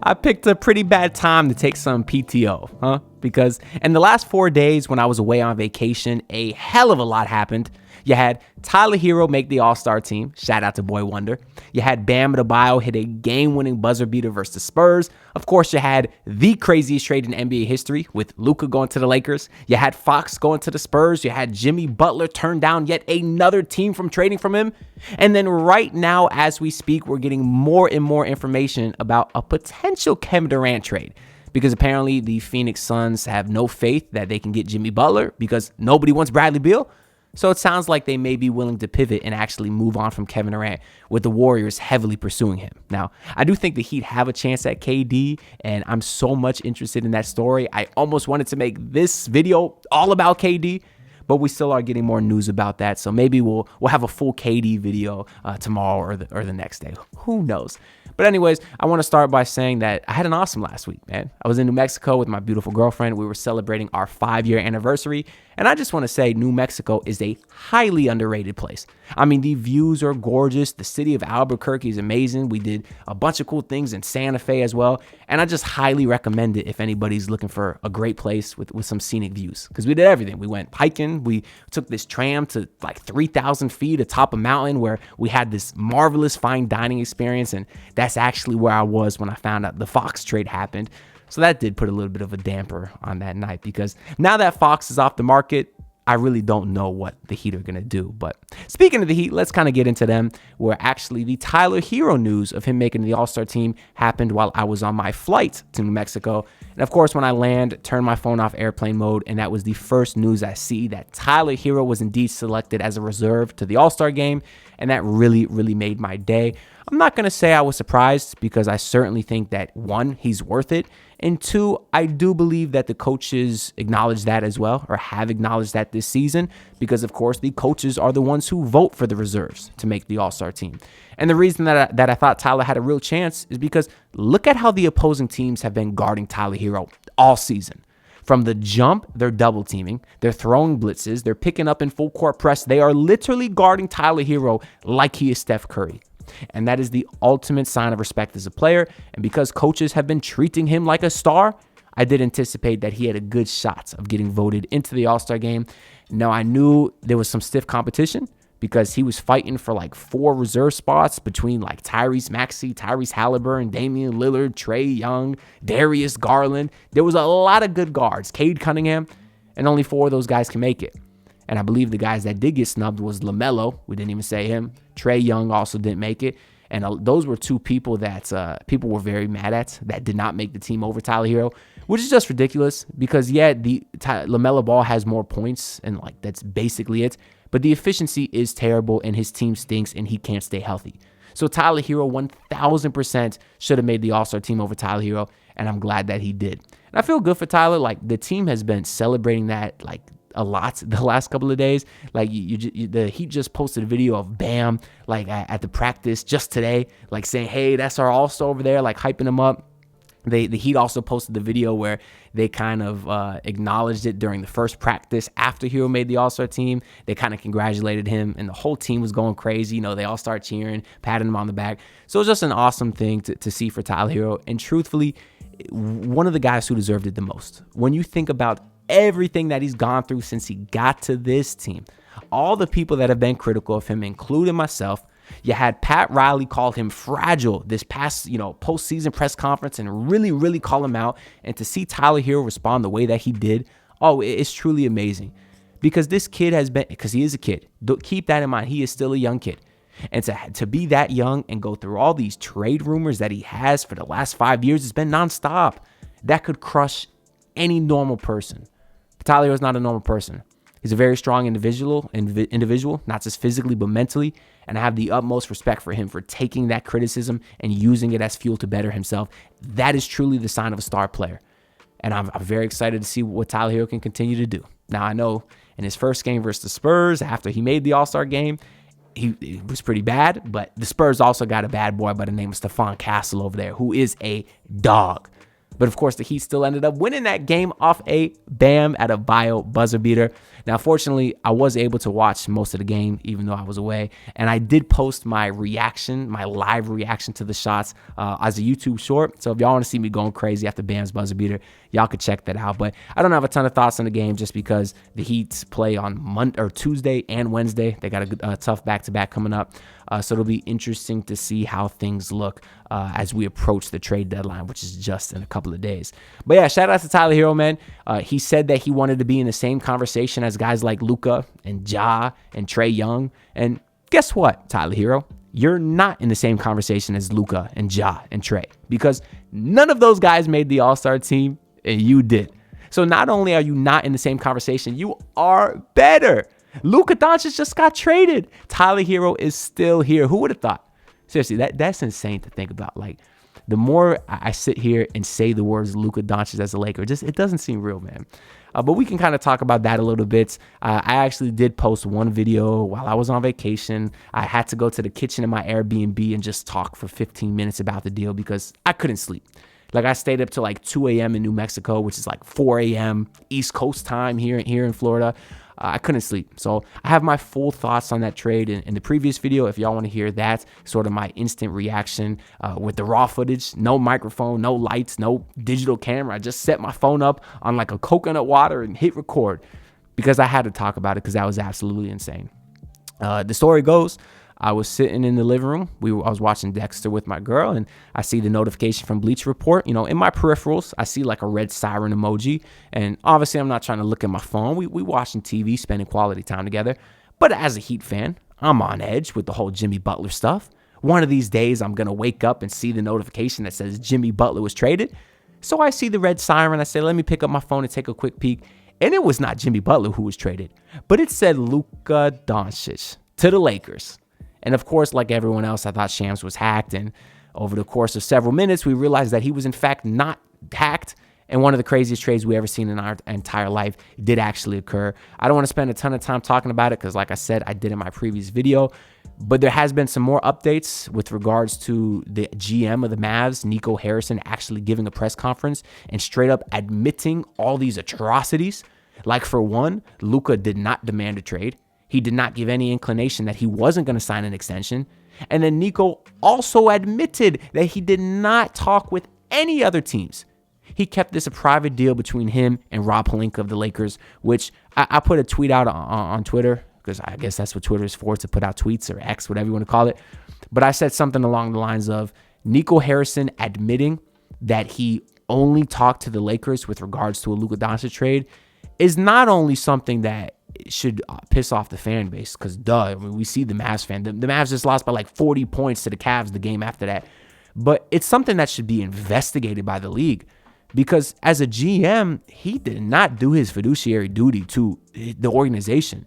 I picked a pretty bad time to take some PTO, huh? Because in the last 4 days when I was away on vacation, a hell of a lot happened. You had Tyler Herro make the All-Star team. Shout out to Boy Wonder. You had Bam Adebayo hit a game-winning buzzer beater versus the Spurs. Of course, you had the craziest trade in NBA history with Luka going to the Lakers. You had Fox going to the Spurs. You had Jimmy Butler turn down yet another team from trading from him. And then right now, as we speak, we're getting more and more information about a potential Kevin Durant trade. Because apparently the Phoenix Suns have no faith that they can get Jimmy Butler because nobody wants Bradley Beal. So it sounds like they may be willing to pivot and actually move on from Kevin Durant, with the Warriors heavily pursuing him. Now, I do think the Heat have a chance at KD, and I'm so much interested in that story. I almost wanted to make this video all about KD, but we still are getting more news about that. So maybe we'll have a full KD video tomorrow or the next day. Who knows? But anyways, I want to start by saying that I had an awesome last week, man. I was in New Mexico with my beautiful girlfriend. We were celebrating our 5-year anniversary. And I just want to say New Mexico is a highly underrated place. I mean, the views are gorgeous. The city of Albuquerque is amazing. We did a bunch of cool things in Santa Fe as well. And I just highly recommend it if anybody's looking for a great place with some scenic views. Because we did everything. We went hiking. We took this tram to like 3,000 feet atop a mountain where we had this marvelous fine dining experience. And that's actually where I was when I found out the Fox trade happened. So that did put a little bit of a damper on that night, because now that Fox is off the market, I really don't know what the Heat are going to do. But speaking of the Heat, let's kind of get into them, where actually the Tyler Herro news of him making the All-Star team happened while I was on my flight to New Mexico. And of course, when I land, turn my phone off airplane mode, and that was the first news I see, that Tyler Herro was indeed selected as a reserve to the All-Star game. And that really, really made my day. I'm not going to say I was surprised, because I certainly think that, one, he's worth it. And two, I do believe that the coaches acknowledge that as well, or have acknowledged that this season, because of course the coaches are the ones who vote for the reserves to make the All-Star team. And the reason that I thought Tyler had a real chance is because look at how the opposing teams have been guarding Tyler Herro all season. From the jump, they're double teaming, they're throwing blitzes, they're picking up in full court press. They are literally guarding Tyler Herro like he is Steph Curry. And that is the ultimate sign of respect as a player. And because coaches have been treating him like a star, I did anticipate that he had a good shot of getting voted into the All-Star game. Now, I knew there was some stiff competition, because he was fighting for like 4 reserve spots between like Tyrese Maxey, Tyrese Halliburton, Damian Lillard, Trae Young, Darius Garland. There was a lot of good guards, Cade Cunningham, and only 4 of those guys can make it. And I believe the guys that did get snubbed was LaMelo. We didn't even say him. Trae Young also didn't make it. And those were 2 people that people were very mad at, that did not make the team over Tyler Herro, which is just ridiculous, because, yeah, LaMelo Ball has more points, and like that's basically it. But the efficiency is terrible, and his team stinks, and he can't stay healthy. So Tyler Herro 1,000% should have made the All-Star team over Tyler Herro, and I'm glad that he did. And I feel good for Tyler. Like, the team has been celebrating that, like, a lot the last couple of days. Like, the Heat just posted a video of Bam, like, at the practice just today, like, saying, hey, that's our All-Star over there, like, hyping him up. The Heat also posted the video where they kind of acknowledged it during the first practice after Herro made the All-Star team. They kind of congratulated him, and the whole team was going crazy. You know, they all start cheering, patting him on the back. So it was just an awesome thing to see for Tyler Herro. And truthfully, one of the guys who deserved it the most. When you think about everything that he's gone through since he got to this team, all the people that have been critical of him, including myself. You had Pat Riley call him fragile this past, postseason press conference, and really, really call him out. And to see Tyler Herro respond the way that he did, it's truly amazing. Because this kid because he is a kid. Keep that in mind. He is still a young kid. And to be that young and go through all these trade rumors that he has for the last 5 years, it's been nonstop. That could crush any normal person. But Tyler Herro is not a normal person. He's a very strong individual, not just physically, but mentally. And I have the utmost respect for him for taking that criticism and using it as fuel to better himself. That is truly the sign of a star player. And I'm very excited to see what Tyler Herro can continue to do. Now, I know in his first game versus the Spurs, after he made the All-Star game, he was pretty bad. But the Spurs also got a bad boy by the name of Stephon Castle over there, who is a dog. But of course, the Heat still ended up winning that game off a Bam at a bio buzzer beater. Now, fortunately, I was able to watch most of the game, even though I was away. And I did post my reaction, my live reaction to the shots as a YouTube short. So if y'all want to see me going crazy after Bam's buzzer beater, y'all could check that out. But I don't have a ton of thoughts on the game just because the Heat play on Monday or Tuesday and Wednesday. They got a tough back-to-back coming up. So it'll be interesting to see how things look as we approach the trade deadline, which is just in a couple of days. But yeah, shout out to Tyler Herro, man. He said that he wanted to be in the same conversation as guys like Luka and Ja and Trae Young. And guess what, Tyler Herro? You're not in the same conversation as Luka and Ja and Trae because none of those guys made the All-Star team and you did. So not only are you not in the same conversation, you are better. Luka Doncic just got traded. Tyler Herro is still here. Who would have thought? Seriously, that's insane to think about. Like, the more I sit here and say the words Luka Doncic as a Laker, it doesn't seem real, man. But we can kind of talk about that a little bit. I actually did post one video while I was on vacation. I had to go to the kitchen in my Airbnb and just talk for 15 minutes about the deal because I couldn't sleep. Like, I stayed up till like 2 a.m. in New Mexico, which is like 4 a.m. East Coast time here in Florida. I couldn't sleep. So I have my full thoughts on that trade in the previous video. If y'all want to hear that, sort of my instant reaction with the raw footage, no microphone, no lights, no digital camera. I just set my phone up on like a coconut water and hit record because I had to talk about it because that was absolutely insane. The story goes, I was sitting in the living room. I was watching Dexter with my girl, and I see the notification from Bleacher Report. You know, in my peripherals, I see like a red siren emoji. And obviously, I'm not trying to look at my phone. We watching TV, spending quality time together. But as a Heat fan, I'm on edge with the whole Jimmy Butler stuff. One of these days, I'm going to wake up and see the notification that says Jimmy Butler was traded. So I see the red siren. I say, let me pick up my phone and take a quick peek. And it was not Jimmy Butler who was traded, but it said Luka Doncic to the Lakers. And of course, like everyone else, I thought Shams was hacked. And over the course of several minutes, we realized that he was in fact not hacked. And one of the craziest trades we ever seen in our entire life did actually occur. I don't want to spend a ton of time talking about it because, like I said, I did in my previous video. But there has been some more updates with regards to the GM of the Mavs, Nico Harrison, actually giving a press conference and straight up admitting all these atrocities. Like, for one, Luka did not demand a trade. He did not give any inclination that he wasn't going to sign an extension. And then Nico also admitted that he did not talk with any other teams. He kept this a private deal between him and Rob Pelinka of the Lakers, which I put a tweet out on Twitter, because I guess that's what Twitter is for, to put out tweets, or X, whatever you want to call it. But I said something along the lines of Nico Harrison admitting that he only talked to the Lakers with regards to a Luka Doncic trade is not only something that should piss off the fan base, because I mean, we see the Mavs fan. The Mavs just lost by like 40 points to the Cavs the game after that. But it's something that should be investigated by the league, because as a GM, he did not do his fiduciary duty to the organization.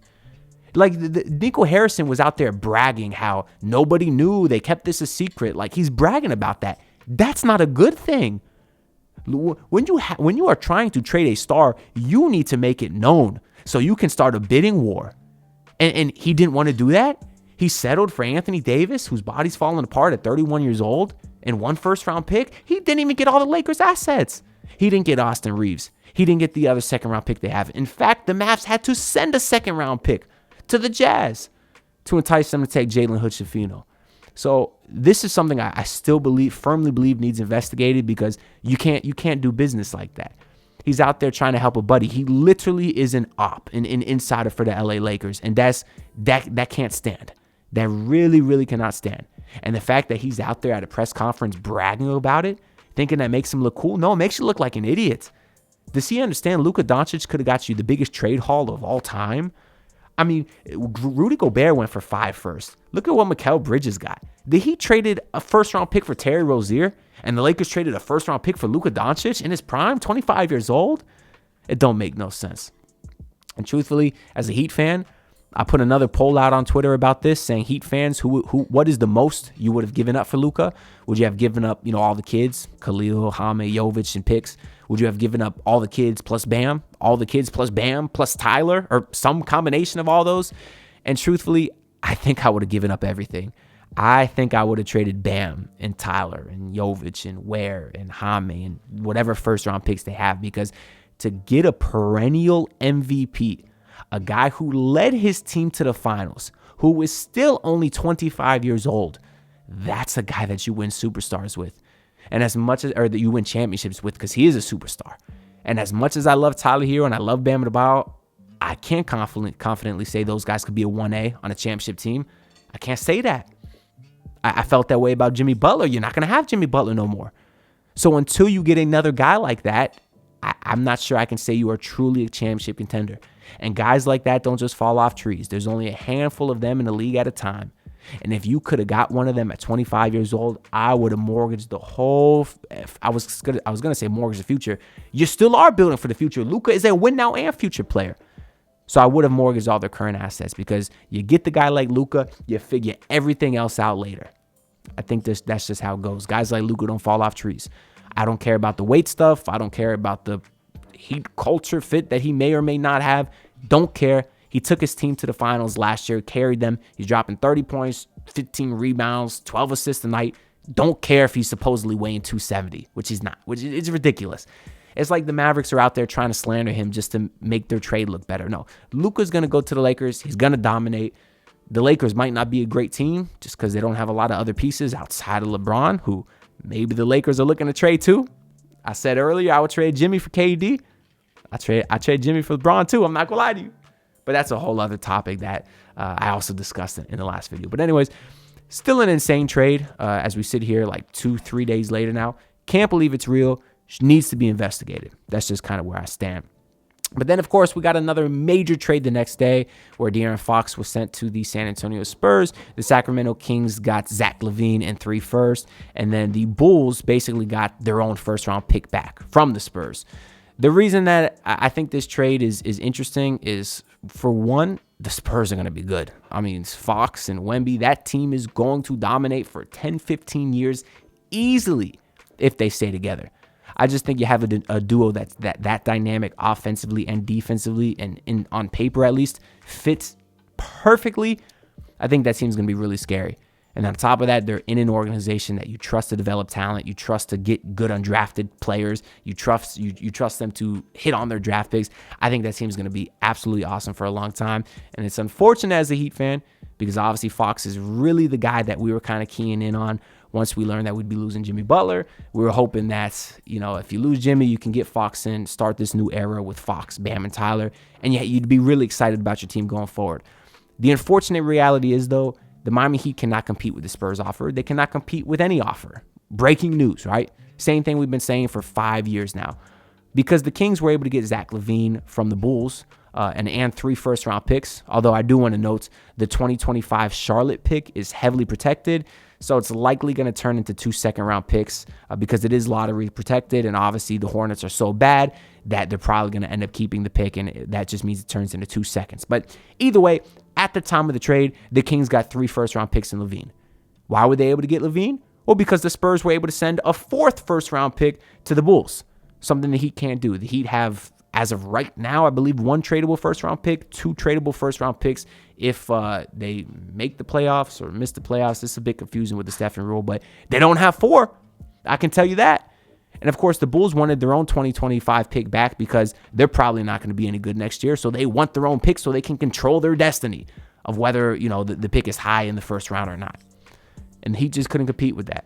Like, Nico Harrison was out there bragging how nobody knew, they kept this a secret. Like, he's bragging about that. That's not a good thing. When you are trying to trade a star, you need to make it known so you can start a bidding war. And he didn't want to do that. He settled for Anthony Davis, whose body's falling apart at 31 years old, and 1 first-round pick. He didn't even get all the Lakers' assets. He didn't get Austin Reeves. He didn't get the other second-round pick they have. In fact, the Mavs had to send a second-round pick to the Jazz to entice them to take Jalen Hood-Schifino. So this is something I still firmly believe needs investigated, because you can't do business like that. He's out there trying to help a buddy. He literally is an insider for the LA Lakers, and that can't stand. That really, really cannot stand. And the fact that he's out there at a press conference bragging about it, thinking that makes him look cool, no, it makes you look like an idiot. Does he understand Luka Doncic could have got you the biggest trade haul of all time? I mean, Rudy Gobert went for 5 firsts. Look at what Mikal Bridges got. The Heat traded a first-round pick for Terry Rozier, and the Lakers traded a first-round pick for Luka Doncic in his prime, 25 years old? It don't make no sense. And truthfully, as a Heat fan, I put another poll out on Twitter about this, saying, Heat fans, what is the most you would have given up for Luka? Would you have given up, all the kids, Khalil, Jaime, Jovic, and picks? Would you have given up all the kids plus Bam, all the kids plus Bam, plus Tyler, or some combination of all those? And truthfully, I think I would have given up everything. I think I would have traded Bam and Tyler and Jovic and Ware and Jaime and whatever first round picks they have, because to get a perennial MVP, a guy who led his team to the finals, who is still only 25 years old, that's a guy that you win superstars with. And as much as, or that you win championships with, because he is a superstar. And as much as I love Tyler Herro and I love Bam Adebayo, I can't confidently say those guys could be a 1A on a championship team. I can't say that. I felt that way about Jimmy Butler. You're not going to have Jimmy Butler no more. So until you get another guy like that, I'm not sure I can say you are truly a championship contender. And guys like that don't just fall off trees. There's only a handful of them in the league at a time. And if you could have got one of them at 25 years old, I would have mortgaged the whole. I was gonna say mortgage the future. You still are building for the future. Luka is a win now and future player. So I would have mortgaged all their current assets, because you get the guy like Luka, you figure everything else out later. I think that's just how it goes. Guys like Luka don't fall off trees. I don't care about the weight stuff. I don't care about the Heat culture fit that he may or may not have. Don't care. He took his team to the finals last year, carried them. He's dropping 30 points, 15 rebounds, 12 assists a night. Don't care if he's supposedly weighing 270, which he's not, which is ridiculous. It's like the Mavericks are out there trying to slander him just to make their trade look better. No, Luka's going to go to the Lakers. He's going to dominate. The Lakers might not be a great team just because they don't have a lot of other pieces outside of LeBron, who maybe the Lakers are looking to trade too. I said earlier I would trade Jimmy for KD. I trade Jimmy for LeBron too. I'm not going to lie to you. But that's a whole other topic that I also discussed in the last video. But anyways, still an insane trade as we sit here like 2-3 days later now. Can't believe it's real. Needs to be investigated. That's just kind of where I stand. But then, of course, we got another major trade the next day where De'Aaron Fox was sent to the San Antonio Spurs. The Sacramento Kings got Zach LaVine and 3 firsts. And then the Bulls basically got their own first-round pick back from the Spurs. The reason that I think this trade is interesting is, for one, the Spurs are going to be good. I mean, Fox and Wemby, that team is going to dominate for 10, 15 years easily if they stay together. I just think you have a duo that dynamic offensively and defensively, and on paper at least, fits perfectly. I think that team's going to be really scary. And on top of that, they're in an organization that you trust to develop talent. You trust to get good undrafted players. You trust them to hit on their draft picks. I think that team's going to be absolutely awesome for a long time. And it's unfortunate as a Heat fan, because obviously Fox is really the guy that we were kind of keying in on. Once we learned that we'd be losing Jimmy Butler, we were hoping that, if you lose Jimmy, you can get Fox in, start this new era with Fox, Bam, and Tyler, and yet you'd be really excited about your team going forward. The unfortunate reality is, though, the Miami Heat cannot compete with the Spurs offer. They cannot compete with any offer. Breaking news, right? Same thing we've been saying for 5 years now. Because the Kings were able to get Zach LaVine from the Bulls and 3 first-round picks, although I do want to note the 2025 Charlotte pick is heavily protected, so it's likely going to turn into 2 second-round picks because it is lottery protected, and obviously the Hornets are so bad that they're probably going to end up keeping the pick, and that just means it turns into 2 seconds. But either way, at the time of the trade, the Kings got 3 first-round picks in LaVine. Why were they able to get LaVine? Well, because the Spurs were able to send a 4th first-round pick to the Bulls, something the Heat can't do. The Heat have, as of right now, I believe 1 tradable first-round pick, 2 tradable first-round picks if they make the playoffs or miss the playoffs. This is a bit confusing with the Stephen rule, but they don't have 4. I can tell you that. And, of course, the Bulls wanted their own 2025 pick back because they're probably not going to be any good next year, so they want their own pick so they can control their destiny of whether, the pick is high in the first round or not. And the Heat just couldn't compete with that.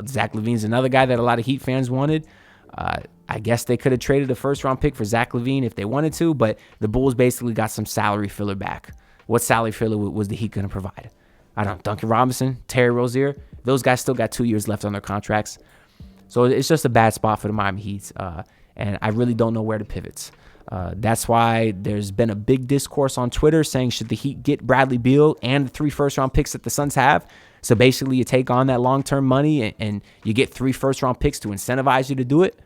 Zach LaVine's another guy that a lot of Heat fans wanted. I guess they could have traded a first-round pick for Zach LaVine if they wanted to, but the Bulls basically got some salary filler back. What salary filler was the Heat going to provide? I don't know, Duncan Robinson, Terry Rozier, those guys still got 2 years left on their contracts. So it's just a bad spot for the Miami Heat, and I really don't know where to pivot. That's why there's been a big discourse on Twitter saying, should the Heat get Bradley Beal and the 3 first-round picks that the Suns have? So basically you take on that long-term money and you get 3 first-round picks to incentivize you to do it.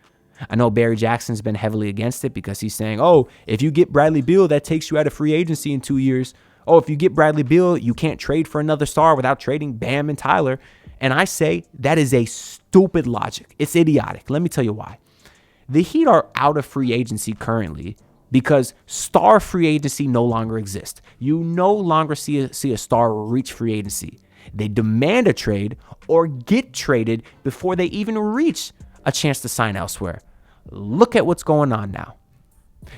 I know Barry Jackson's been heavily against it because he's saying, if you get Bradley Beal, that takes you out of free agency in 2 years. If you get Bradley Beal, you can't trade for another star without trading Bam and Tyler. And I say that is a stupid logic. It's idiotic. Let me tell you why. The Heat are out of free agency currently because star free agency no longer exists. You no longer see a star reach free agency. They demand a trade or get traded before they even reach a chance to sign elsewhere. Look at what's going on now.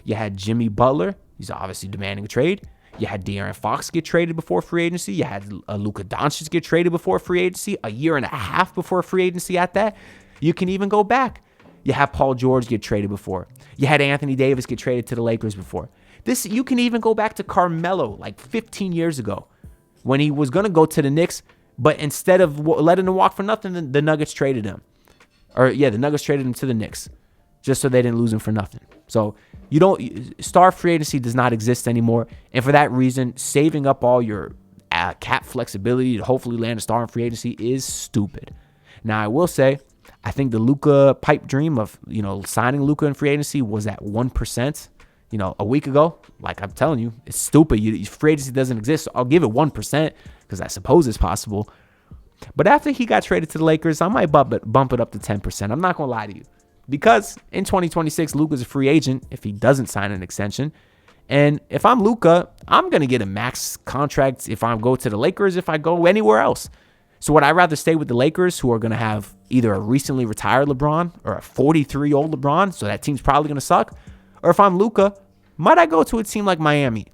You had Jimmy Butler. He's obviously demanding a trade. You had De'Aaron Fox get traded before free agency. You had Luka Doncic get traded before free agency, a year and a half before free agency at that. You can even go back. You have Paul George get traded before. You had Anthony Davis get traded to the Lakers before. You can even go back to Carmelo like 15 years ago when he was going to go to the Knicks, but instead of letting him walk for nothing, the Nuggets traded him. The Nuggets traded him to the Knicks just so they didn't lose him for nothing. So star free agency does not exist anymore. And for that reason, saving up all your cap flexibility to hopefully land a star in free agency is stupid. Now, I will say, I think the Luka pipe dream of, signing Luka in free agency was at 1%, a week ago. Like I'm telling you, it's stupid. Free agency doesn't exist. So I'll give it 1% because I suppose it's possible. But after he got traded to the Lakers, I might bump it up to 10%. I'm not going to lie to you. Because in 2026, Luka's a free agent if he doesn't sign an extension. And if I'm Luka, I'm going to get a max contract if I go to the Lakers, if I go anywhere else. So would I rather stay with the Lakers, who are going to have either a recently retired LeBron or a 43-year-old LeBron, so that team's probably going to suck? Or if I'm Luka, might I go to a team like Miami,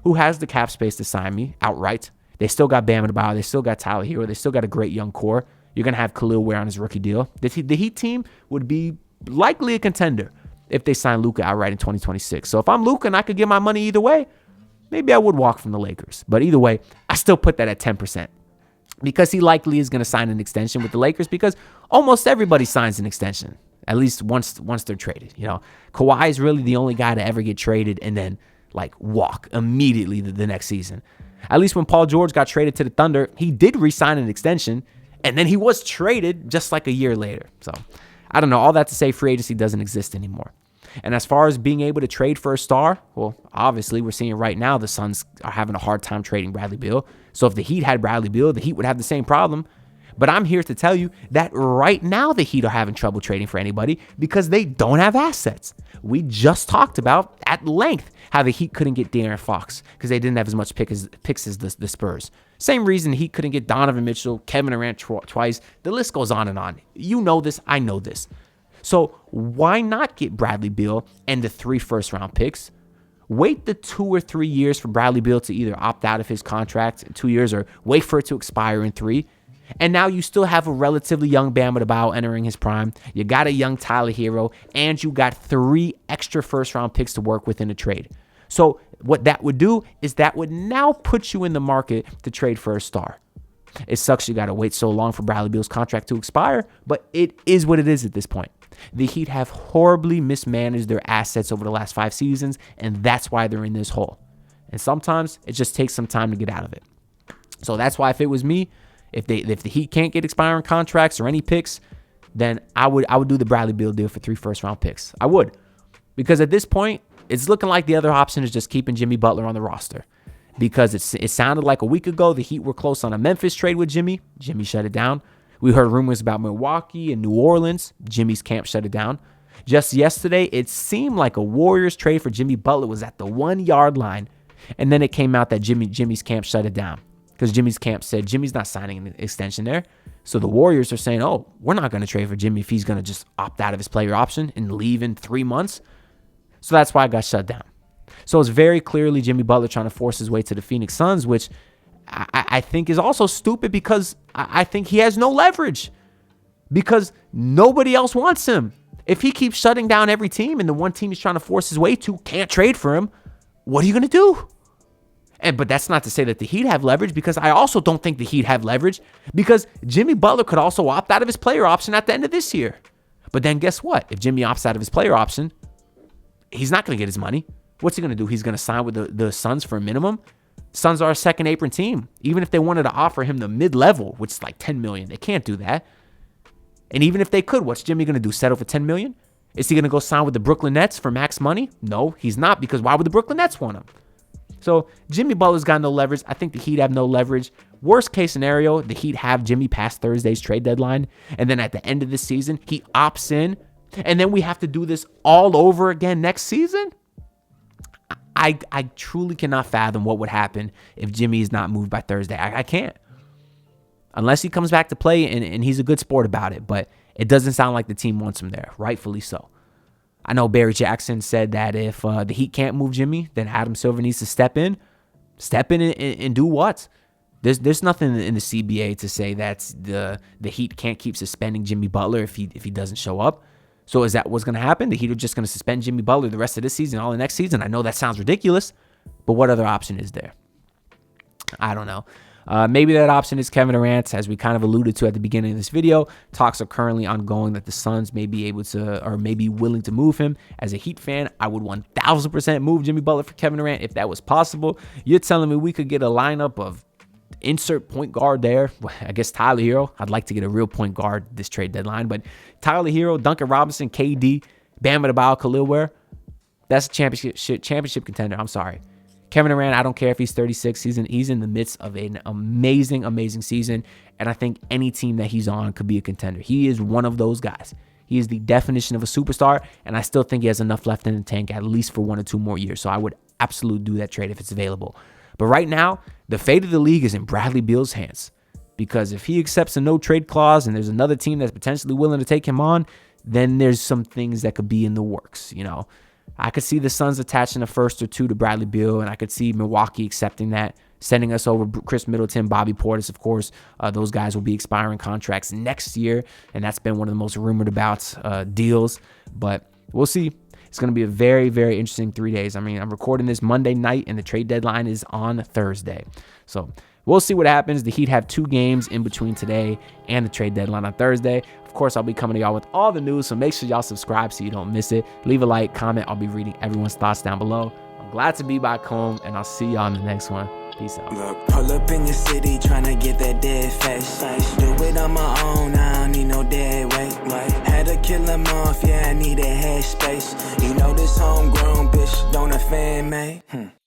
who has the cap space to sign me outright? They still got Bam Adebayo. They still got Tyler Herro. They still got a great young core. You're going to have Khalil Ware on his rookie deal. The Heat team would be likely a contender if they sign Luka outright in 2026. So if I'm Luka and I could get my money either way, maybe I would walk from the Lakers. But either way, I still put that at 10%. Because he likely is going to sign an extension with the Lakers, because almost everybody signs an extension, at least once they're traded. Kawhi is really the only guy to ever get traded and then walk immediately the next season. At least when Paul George got traded to the Thunder, he did re-sign an extension, and then he was traded just like a year later. So I don't know. All that to say, free agency doesn't exist anymore. And as far as being able to trade for a star, well, obviously we're seeing right now the Suns are having a hard time trading Bradley Beal. So if the Heat had Bradley Beal, the Heat would have the same problem. But I'm here to tell you that right now the Heat are having trouble trading for anybody because they don't have assets. We just talked about at length how the Heat couldn't get De'Aaron Fox because they didn't have as much picks as the Spurs. Same reason the Heat couldn't get Donovan Mitchell, Kevin Durant twice. The list goes on and on. You know this. I know this. So why not get Bradley Beal and the 3 first-round picks? Wait the 2 or 3 years for Bradley Beal to either opt out of his contract in 2 years or wait for it to expire in 3. And now you still have a relatively young Bam Adebayo entering his prime. You got a young Tyler Herro, and you got 3 extra first-round picks to work with in a trade. So what that would do is that would now put you in the market to trade for a star. It sucks you got to wait so long for Bradley Beal's contract to expire, but it is what it is at this point. The Heat have horribly mismanaged their assets over the last 5 seasons, and that's why they're in this hole. And sometimes it just takes some time to get out of it. So that's why if it was me, if the Heat can't get expiring contracts or any picks, then I would do the Bradley Beal deal for 3 first-round picks. I would. Because at this point, it's looking like the other option is just keeping Jimmy Butler on the roster. Because it sounded like a week ago the Heat were close on a Memphis trade with Jimmy. Jimmy shut it down. We heard rumors about Milwaukee and New Orleans. Jimmy's camp shut it down. Just yesterday, it seemed like a Warriors trade for Jimmy Butler was at the 1-yard line. And then it came out that Jimmy's camp shut it down. Because Jimmy's camp said Jimmy's not signing an extension there. So the Warriors are saying, oh, we're not going to trade for Jimmy if he's going to just opt out of his player option and leave in 3 months. So that's why it got shut down. So it's very clearly Jimmy Butler trying to force his way to the Phoenix Suns, which I think is also stupid because I think he has no leverage because nobody else wants him. If he keeps shutting down every team and the one team he's trying to force his way to can't trade for him, what are you going to do? But that's not to say that the Heat have leverage, because I also don't think the Heat have leverage because Jimmy Butler could also opt out of his player option at the end of this year. But then guess what? If Jimmy opts out of his player option, he's not going to get his money. What's he going to do? He's going to sign with the Suns for a minimum? Suns are a second apron team. Even if they wanted to offer him the mid-level, which is like $10 million, they can't do that. And even if they could, what's Jimmy going to do? Settle for $10 million? Is he going to go sign with the Brooklyn Nets for max money? No, he's not, because why would the Brooklyn Nets want him? So Jimmy Butler's got no leverage. I think the Heat have no leverage. Worst case scenario, the Heat have Jimmy past Thursday's trade deadline. And then at the end of the season, he opts in. And then we have to do this all over again next season? I truly cannot fathom what would happen if Jimmy is not moved by Thursday. I can't. unless he comes back to play and he's a good sport about it. But it doesn't sound like the team wants him there, rightfully so. I know Barry Jackson said that if the Heat can't move Jimmy, then Adam Silver needs to step in and do what? There's nothing in the CBA to say that the Heat can't keep suspending Jimmy Butler if he doesn't show up. So is that what's going to happen? The Heat are just going to suspend Jimmy Butler the rest of this season, all the next season? I know that sounds ridiculous, but what other option is there? I don't know. Maybe that option is Kevin Durant, as we kind of alluded to at the beginning of this video. Talks are currently ongoing that the Suns may be able to, or may be willing to move him. As a Heat fan, I would 1000% move Jimmy Butler for Kevin Durant if that was possible. You're telling me we could get a lineup of insert point guard there? Well, I guess Tyler Herro. I'd like to get a real point guard this trade deadline, but Tyler Herro, Duncan Robinson, KD, Bam Adebayo, Khalil Ware. That's a championship contender. I'm sorry. Kevin Durant, I don't care if he's 36. He's in the midst of an amazing season, and I think any team that he's on could be a contender. He is one of those guys. He is the definition of a superstar, and I still think he has enough left in the tank at least for 1 or 2 more years. So I would absolutely do that trade if it's available. But right now, the fate of the league is in Bradley Beal's hands, because if he accepts a no-trade clause and there's another team that's potentially willing to take him on, then there's some things that could be in the works. I could see the Suns attaching a first or 2 to Bradley Beal, and I could see Milwaukee accepting that, sending us over Chris Middleton, Bobby Portis, of course. Those guys will be expiring contracts next year, and that's been one of the most rumored about deals. But we'll see. It's going to be a very, very interesting 3 days. I mean, I'm recording this Monday night, and the trade deadline is on Thursday. So we'll see what happens. The Heat have 2 games in between today and the trade deadline on Thursday. Of course, I'll be coming to y'all with all the news, so make sure y'all subscribe so you don't miss it. Leave a like, comment. I'll be reading everyone's thoughts down below. I'm glad to be back home, and I'll see y'all in the next one. Peace out. Look, pull up in your city, tryna get that dead face. Do it on my own, I don't need no dead weight. Had to kill him off, yeah, I need a head space. You know this homegrown bitch don't offend me.